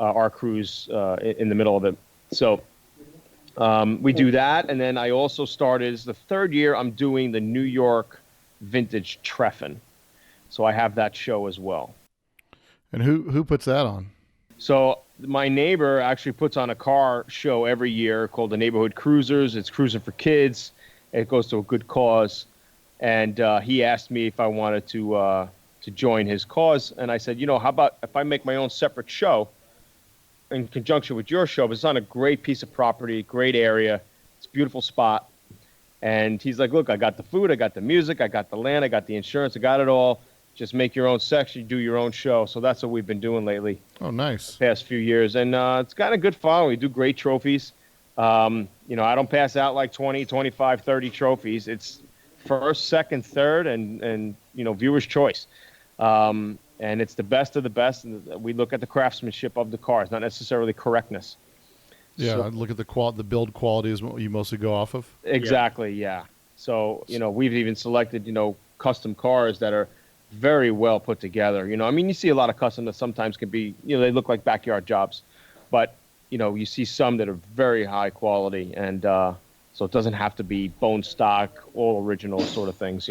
our cruise in the middle of it. So we do that, and then I also started. It's the third year I'm doing the New York Vintage Treffin. So I have that show as well. And who puts that on? So my neighbor actually puts on a car show every year called the Neighborhood Cruisers. It's cruising for kids. It goes to a good cause, and he asked me if I wanted to join his cause, and I said, how about if I make my own separate show in conjunction with your show? But it's on a great piece of property, great area, it's a beautiful spot. And he's like, look, I got the food, I got the music, I got the land, I got the insurance, I got it all. Just make your own section, do your own show. So that's what we've been doing lately, Oh, nice. past few years. And it's got a good following. We do great trophies. I don't pass out like 20, 25, 30 trophies. It's first, second, third, and viewer's choice. And it's the best of the best. And we look at the craftsmanship of the cars, not necessarily correctness. Yeah, So- I look at the build quality is what you mostly go off of. Exactly, yeah. So, we've even selected, custom cars that are very well put together. You see a lot of custom that sometimes can be, they look like backyard jobs. But, you see some that are very high quality. And so it doesn't have to be bone stock, all original sort of things,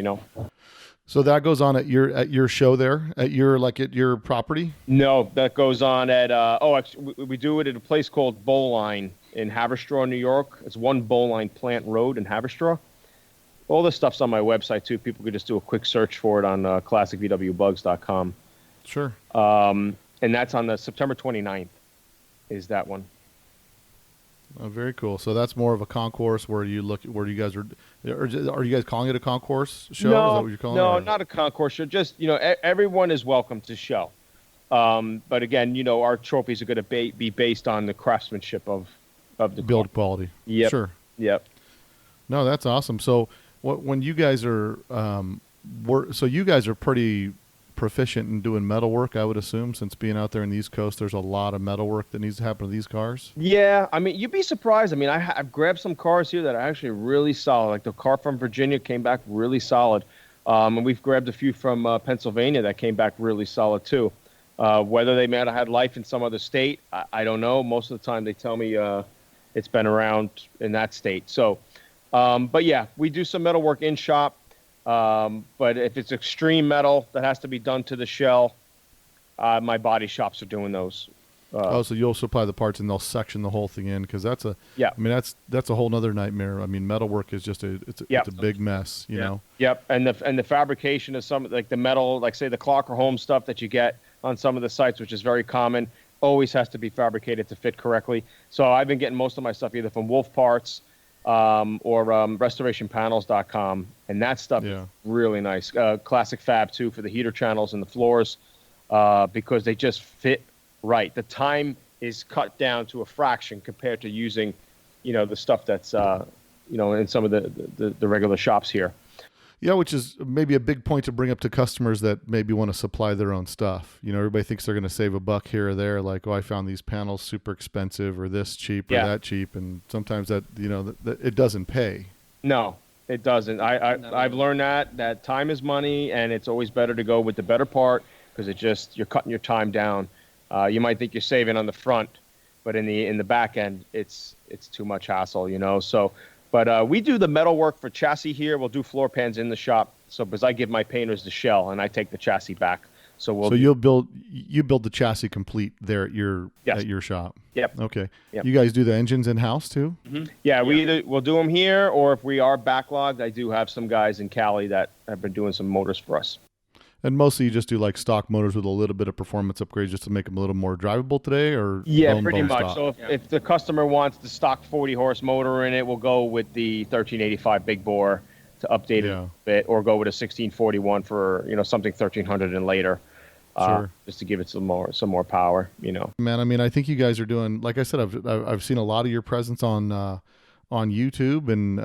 So that goes on at your show there at your property. No, that goes on at, actually, we do it at a place called Bowline in Haverstraw, New York. It's one Bowline Plant Road in Haverstraw. All this stuff's on my website, too. People could just do a quick search for it on classicvwbugs.com. Sure. And that's on the September 29th is that one. Oh, very cool. So that's more of a concourse where you guys are you guys calling it a concourse show? Is that what you're calling no, it? not a concourse show. Just, everyone is welcome to show. But again, our trophies are going to be based on the craftsmanship of the Build car. quality. Yep. Sure. Yep. No, that's awesome. So when you guys are so you guys are pretty proficient in doing metal work, I would assume, since being out there in the East Coast, there's a lot of metal work that needs to happen to these cars. Yeah, you'd be surprised. I've grabbed some cars here that are actually really solid. Like the car from Virginia came back really solid. And we've grabbed a few from Pennsylvania that came back really solid too. Whether they might have had life in some other state, I don't know. Most of the time they tell me it's been around in that state. So, but yeah, we do some metal work in shop. But if it's extreme metal that has to be done to the shell, my body shops are doing those. So you'll supply the parts and they'll section the whole thing in, because that's Yeah. that's a whole nother nightmare. Metal work is just it's a big mess, you know. Yep, and the fabrication of some, like the metal, like say the Clocker Home stuff that you get on some of the sites, which is very common, always has to be fabricated to fit correctly. So I've been getting most of my stuff either from Wolf Parts or restorationpanels.com, and that stuff is really nice. Classic Fab too for the heater channels and the floors, because they just fit right. The time is cut down to a fraction compared to using, the stuff that's in some of the regular shops here. Yeah, which is maybe a big point to bring up to customers that maybe want to supply their own stuff. Everybody thinks they're going to save a buck here or there, like, I found these panels super expensive or this cheap or that cheap, and sometimes that it doesn't pay. No, it doesn't. I've learned that time is money, and it's always better to go with the better part, because you're cutting your time down. You might think you're saving on the front, but in the back end, it's too much hassle, So, but we do the metal work for chassis here. We'll do floor pans in the shop. So, because I give my painters the shell and I take the chassis back. So you build the chassis complete there at your shop. Yep. Okay. Yep. You guys do the engines in house too? Mm-hmm. Yeah, we'll do them here, or if we are backlogged, I do have some guys in Cali that have been doing some motors for us. And mostly you just do like stock motors with a little bit of performance upgrades just to make them a little more drivable today, or pretty much. stock? So if the customer wants the stock 40 horse motor in it, we'll go with the 1385 big bore to update it a bit, or go with a 1641 for something 1300 and later, just to give it some more power. Man, I think you guys are doing, like I said, I've seen a lot of your presence on on YouTube, and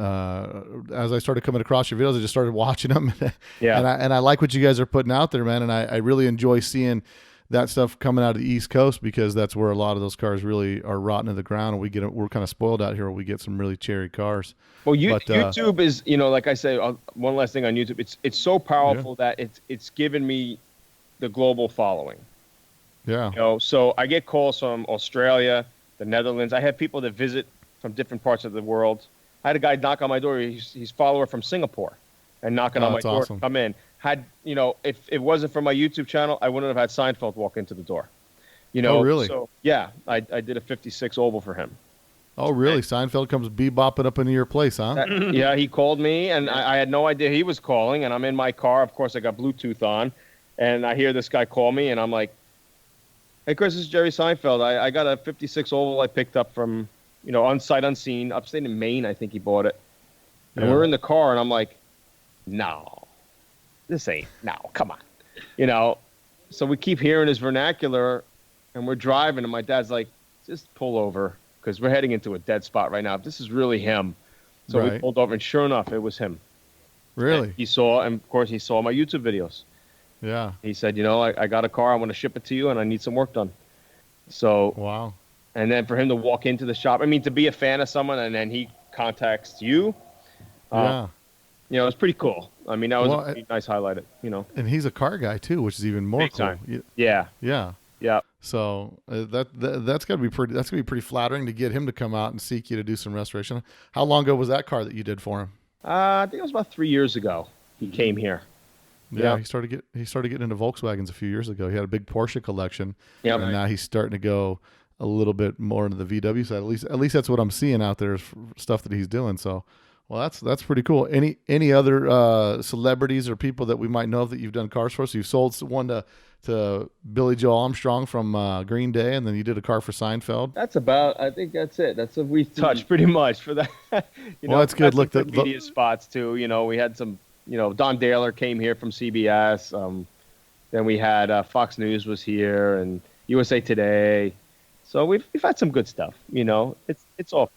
as I started coming across your videos, I just started watching them. Yeah. and I like what you guys are putting out there, man. And I really enjoy seeing that stuff coming out of the East Coast, because that's where a lot of those cars really are rotting to the ground, and we're kind of spoiled out here where we get some really cherry cars. Well, But, YouTube is, like I say, one last thing on YouTube. It's so powerful that it's given me the global following. Yeah. So I get calls from Australia, the Netherlands. I have people that visit from different parts of the world. I had a guy knock on my door. He's follower from Singapore, and knocking on my door to come in. If it wasn't for my YouTube channel, I wouldn't have had Seinfeld walk into the door. Oh, really? So yeah, I did a 56 oval for him. Oh, really? Seinfeld comes bebopping up into your place, huh? Yeah, he called me, and I had no idea he was calling, and I'm in my car. Of course, I got Bluetooth on, and I hear this guy call me, and I'm like, "Hey, Chris, this is Jerry Seinfeld. I got a 56 oval I picked up from, unsight unseen, upstate in Maine. I think he bought it." And we're in the car, and I'm like, "No, come on." So we keep hearing his vernacular, and we're driving, and my dad's like, "Just pull over, because we're heading into a dead spot right now. If this is really him." So we pulled over, and sure enough, it was him. Really? And he saw my YouTube videos. Yeah. He said, I got a car. I want to ship it to you, and I need some work done. So, wow. And then for him to walk into the shop, to be a fan of someone, and then he contacts you. It's pretty cool. That was a pretty nice highlight. And he's a car guy too, which is even more Big cool. Time. Yeah. Yeah. So that's got to be pretty. That's gonna be pretty flattering to get him to come out and seek you to do some restoration. How long ago was that car that you did for him? I think it was about 3 years ago. He came here. Yeah, he started getting into Volkswagens a few years ago. He had a big Porsche collection, and now he's starting to go a little bit more into the VW side. At least that's what I'm seeing out there, is stuff that he's doing. So, well, that's pretty cool. Any other celebrities or people that we might know of that you've done cars for? So you've sold one to Billy Joe Armstrong from Green Day, and then you did a car for Seinfeld. I think that's it. That's what we've touched pretty much for that. Well, that's good. Look, the media spots too. We had some. Don Daler came here from CBS. Then we had Fox News was here, and USA Today. So we've had some good stuff. It's all.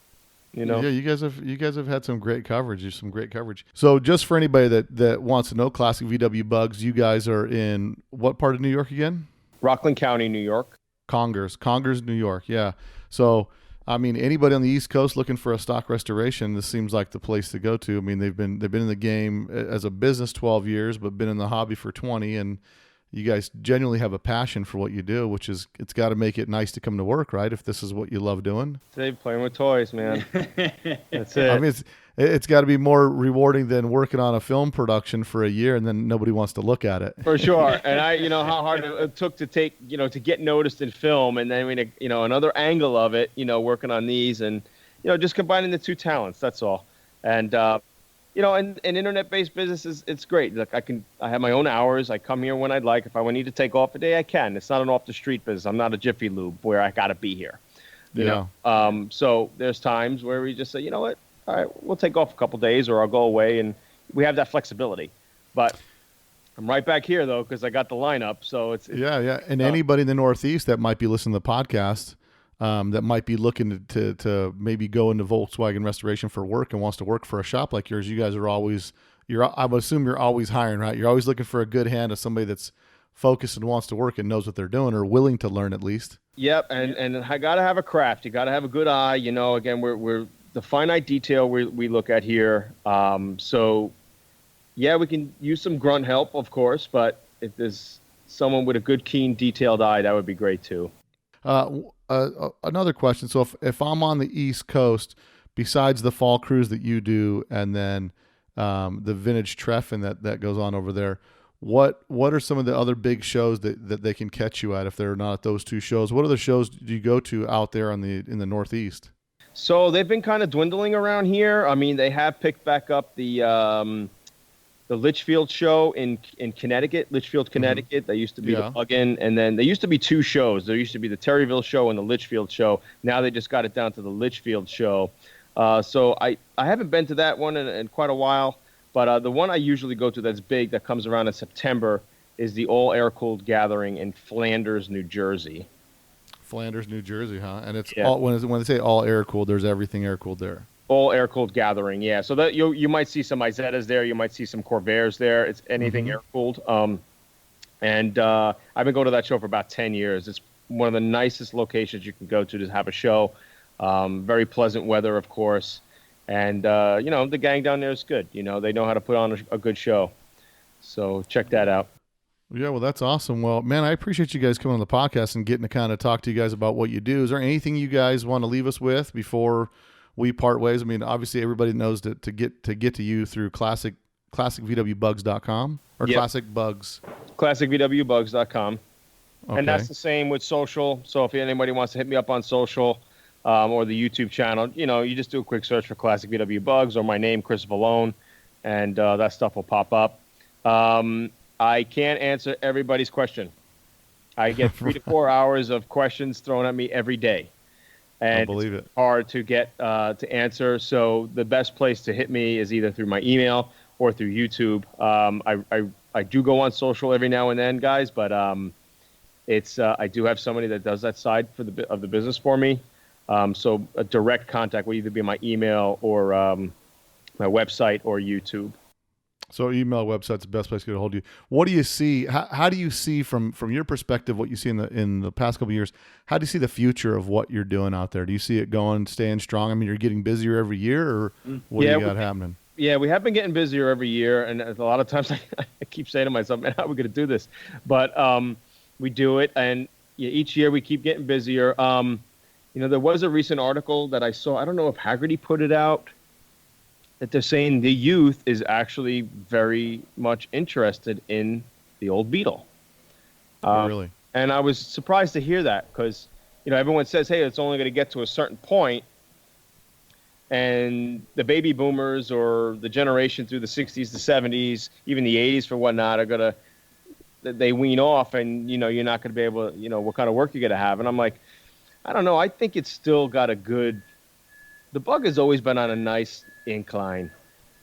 Yeah, you guys have had some great coverage. So just for anybody that wants to know, Classic VW Bugs, you guys are in what part of New York again? Rockland County, New York. Congers, New York. Yeah. So anybody on the East Coast looking for a stock restoration, this seems like the place to go to. They've been in the game as a business 12 years, but been in the hobby for 20, and you guys genuinely have a passion for what you do, which is, it's got to make it nice to come to work, right? If this is what you love doing. Today, playing with toys, man. That's it. It's got to be more rewarding than working on a film production for a year and then nobody wants to look at it. For sure. And how hard it took to to get noticed in film, and then another angle of it, working on these, and just combining the two talents. That's all. And and internet-based business it's great. Like I have my own hours. I come here when I'd like. If I need to take off a day, I can. It's not an off-the-street business. I'm not a Jiffy Lube where I got to be here. You know. So there's times where we just say, you know what? All right, we'll take off a couple days, or I'll go away, and we have that flexibility. But I'm right back here though, because I got the lineup. So it's yeah. And anybody in the Northeast that might be listening to the podcast, that might be looking to maybe go into Volkswagen restoration for work and wants to work for a shop like yours, you guys are always, I would assume you're always hiring, right? You're always looking for a good hand of somebody that's focused and wants to work and knows what they're doing, or willing to learn at least. Yep, and I got to have a craft. You got to have a good eye. Again, we're the finite detail we look at here. So, yeah, we can use some grunt help, of course, but if there's someone with a good, keen, detailed eye, that would be great too. Another question. So if I'm on the East Coast, besides the fall cruise that you do, and then the vintage treffin that goes on over there, what are some of the other big shows that they can catch you at if they're not at those two shows? What other shows do you go to out there in the Northeast? So they've been kind of dwindling around here. They have picked back up the Litchfield show in Connecticut, Litchfield, Connecticut. They used to be the plug-in, and then there used to be two shows. There used to be the Terryville show and the Litchfield show. Now they just got it down to the Litchfield show. So I haven't been to that one in quite a while, but the one I usually go to that's big, that comes around in September, is the all air-cooled gathering in Flanders, New Jersey. Flanders, New Jersey, huh? And it's all, when they say all air-cooled, there's everything air-cooled there. All air-cooled gathering, yeah. So that you might see some Izettas there. You might see some Corvairs there. It's anything air-cooled. And I've been going to that show for about 10 years. It's one of the nicest locations you can go to have a show. Very pleasant weather, of course. And, the gang down there is good. They know how to put on a good show. So check that out. Yeah, well, that's awesome. Well, man, I appreciate you guys coming on the podcast and getting to kind of talk to you guys about what you do. Is there anything you guys want to leave us with before we part ways? I mean, obviously everybody knows that to get to you through classicvwbugs.com or Classic Bugs. classicvwbugs.com. Okay. And that's the same with social. So if anybody wants to hit me up on social or the YouTube channel, you just do a quick search for Classic VW Bugs or my name, Chris Vallone, and that stuff will pop up. I can't answer everybody's question. I get 3 to 4 hours of questions thrown at me every day. And I believe it's hard to get to answer. So the best place to hit me is either through my email or through YouTube. I do go on social every now and then, guys, but it's I do have somebody that does that side of the business for me. So a direct contact would either be my email or my website or YouTube. So email, website's the best place to get a hold of you. What do you see? How do you see from your perspective what you see in the past couple of years? How do you see the future of what you're doing out there? Do you see it staying strong? I mean, you're getting busier every year, or what do you got happening? Yeah, we have been getting busier every year, and a lot of times I keep saying to myself, "Man, how are we going to do this?" But we do it, and each year we keep getting busier. There was a recent article that I saw. I don't know if Haggerty put it out, that they're saying the youth is actually very much interested in the old Beetle. Really? And I was surprised to hear that because, everyone says, hey, it's only going to get to a certain point. And the baby boomers or the generation through the 60s, the 70s, even the 80s for whatnot they wean off and, you're not going to be able to, what kind of work you're going to have. And I'm like, I don't know. I think it's still got the Bug has always been on a nice incline,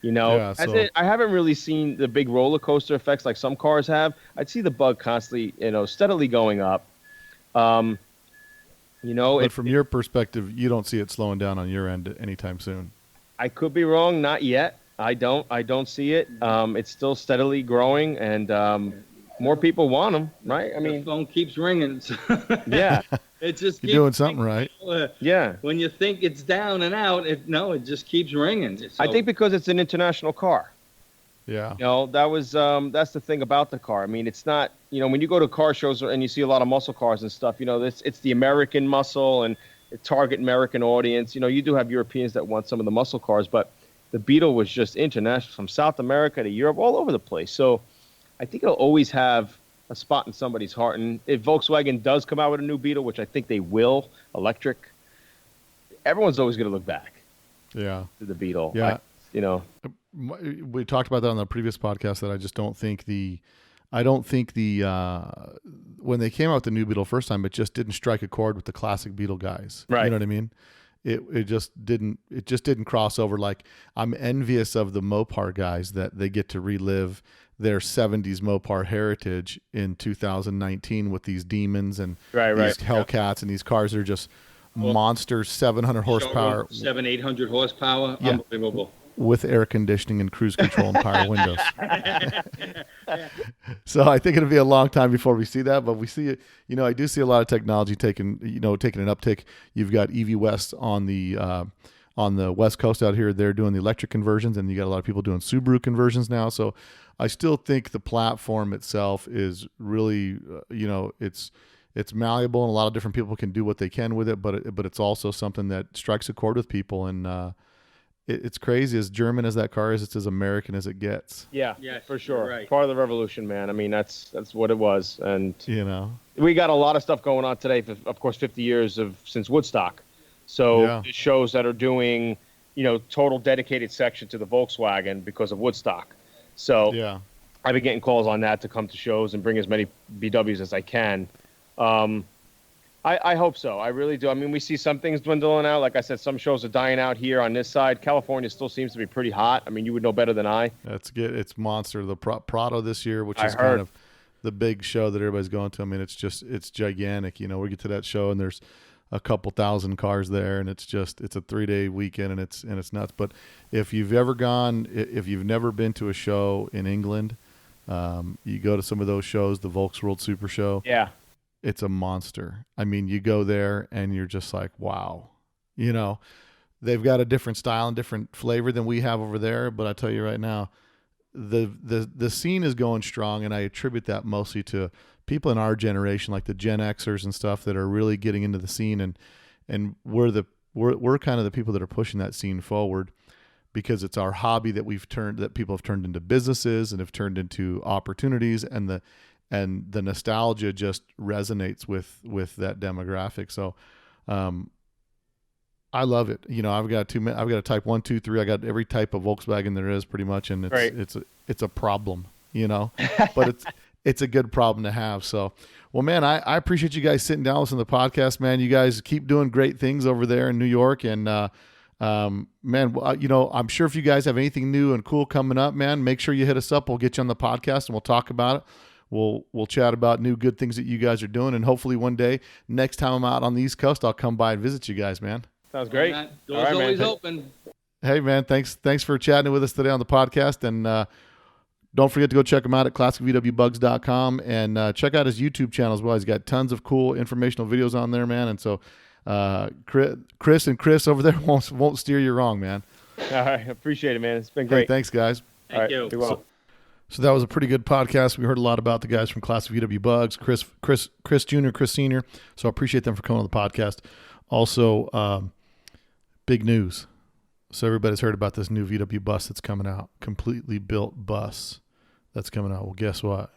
Yeah, I haven't really seen the big roller coaster effects like some cars have. I'd see the Bug constantly, steadily going up. But from your perspective, you don't see it slowing down on your end anytime soon. I could be wrong. Not yet. I don't see it. It's still steadily growing, and more people want them, right? I mean, the phone keeps ringing. Yeah. It just You're doing something right. Yeah. When you think it's down and out, it just keeps ringing. So, I think because it's an international car. Yeah. That's the thing about the car. I mean, it's not, when you go to car shows and you see a lot of muscle cars and stuff, it's the American muscle and target American audience. You do have Europeans that want some of the muscle cars, but the Beetle was just international from South America to Europe, all over the place. So I think it'll always have a spot in somebody's heart. And if Volkswagen does come out with a new Beetle, which I think they will, electric, everyone's always going to look back. Yeah. To the Beetle. Yeah. We talked about that on the previous podcast that I just don't think when they came out with the new Beetle first time, it just didn't strike a chord with the classic Beetle guys. Right. You know what I mean? It just didn't cross over. Like, I'm envious of the Mopar guys that they get to relive their 70s Mopar heritage in 2019 with these demons and these Hellcats, and these cars are just monsters, 700 horsepower. 800 horsepower. Yeah. Unbelievable. With air conditioning and cruise control and power windows. So I think it'll be a long time before we see that, but we see it. I do see a lot of technology taking an uptick. You've got EV West on the West Coast out here. They're doing the electric conversions, and you got a lot of people doing Subaru conversions now. So I still think the platform itself is really, it's malleable, and a lot of different people can do what they can with it. But it's also something that strikes a chord with people, and it's crazy. As German as that car is, it's as American as it gets. Yeah, yes, for sure. right. Part of the revolution, man. I mean, that's what it was. And we got a lot of stuff going on today. Of course, 50 years since Woodstock. So it shows that are doing, total dedicated section to the Volkswagen because of Woodstock. So I've been getting calls on that to come to shows and bring as many BWs as I can. I hope so. I really do. I mean, we see some things dwindling out. Like I said, some shows are dying out here on this side. California still seems to be pretty hot. I mean, you would know better than I. That's good. It's monster. The Prado this year, which is kind of the big show that everybody's going to. I mean, it's gigantic. We get to that show and there's a couple thousand cars there, and it's a 3-day weekend, and it's nuts. But if you've never been to a show in England, you go to some of those shows, the Volksworld Super Show. Yeah. It's a monster. I mean, you go there and you're just like, wow. You know, they've got a different style and different flavor than we have over there. But I tell you right now, the scene is going strong, and I attribute that mostly to people in our generation, like the Gen Xers and stuff, that are really getting into the scene, and we're kind of the people that are pushing that scene forward, because it's our hobby that people have turned into businesses and have turned into opportunities, and the nostalgia just resonates with that demographic. So, I love it. You know, I've got a type 1, 2, 3. I got every type of Volkswagen there is pretty much. And it's a problem, you know, but it's a good problem to have. So, well, man, I appreciate you guys sitting down listening to the podcast, man. You guys keep doing great things over there in New York. And, man, you know, I'm sure if you guys have anything new and cool coming up, man, make sure you hit us up. We'll get you on the podcast and we'll talk about it. We'll chat about new good things that you guys are doing. And hopefully one day, next time I'm out on the East Coast, I'll come by and visit you guys, man. Sounds great. Doors always open. Hey, man, thanks for chatting with us today on the podcast. And don't forget to go check him out at classicvwbugs.com and check out his YouTube channel as well. He's got tons of cool informational videos on there, man. And so Chris over there won't steer you wrong, man. All right. Appreciate it, man. It's been great. Hey, thanks, guys. Thank you. Be well. So that was a pretty good podcast. We heard a lot about the guys from Classic VW Bugs, Chris Jr., Chris Sr. So I appreciate them for coming on the podcast. Also, big news. So everybody's heard about this new VW bus that's coming out, completely built bus that's coming out. Well, guess what?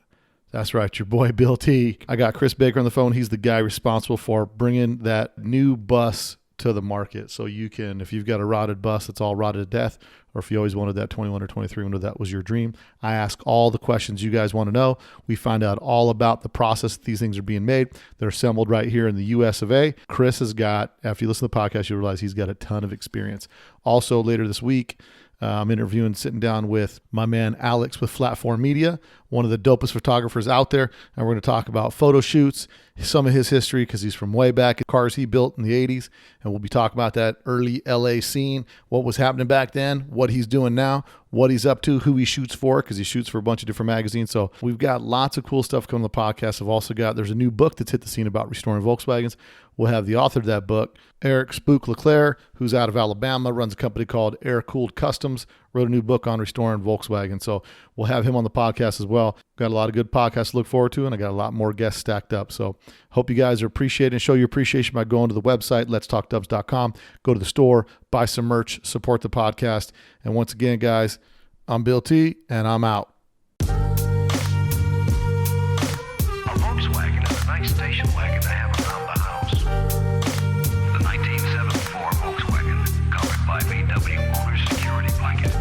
That's right, your boy Bill T. I got Chris Baker on the phone. He's the guy responsible for bringing that new bus to the market. So you can, if you've got a rotted bus that's all rotted to death, or if you always wanted that 21 or 23 window, that was your dream, I ask all the questions you guys want to know. We find out all about the process that these things are being made. They're assembled right here in the US of A. Chris has got, after you listen to the podcast, you realize he's got a ton of experience. Also, later this week, I'm sitting down with my man Alex with Flatform Media, one of the dopest photographers out there. And we're going to talk about photo shoots, some of his history, because he's from way back, cars he built in the 80s. And we'll be talking about that early LA scene, what was happening back then, what he's doing now, what he's up to, who he shoots for, because he shoots for a bunch of different magazines. So we've got lots of cool stuff coming to the podcast. I've also there's a new book that's hit the scene about restoring Volkswagens. We'll have the author of that book, Eric Spook Leclerc, who's out of Alabama, runs a company called Air Cooled Customs, wrote a new book on restoring Volkswagen. So we'll have him on the podcast as well. Got a lot of good podcasts to look forward to, and I got a lot more guests stacked up. So hope you guys are appreciating and show your appreciation by going to the website, letstalkdubs.com, go to the store, buy some merch, support the podcast. And once again, guys, I'm Bill T, and I'm out. A Volkswagen is a nice station wagon to have around the house. The 1974 Volkswagen, covered by VW owner's security blanket.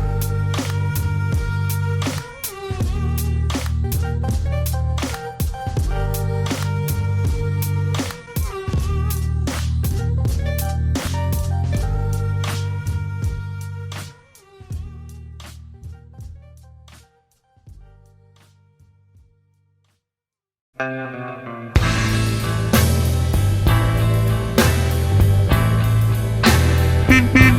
Beep beep.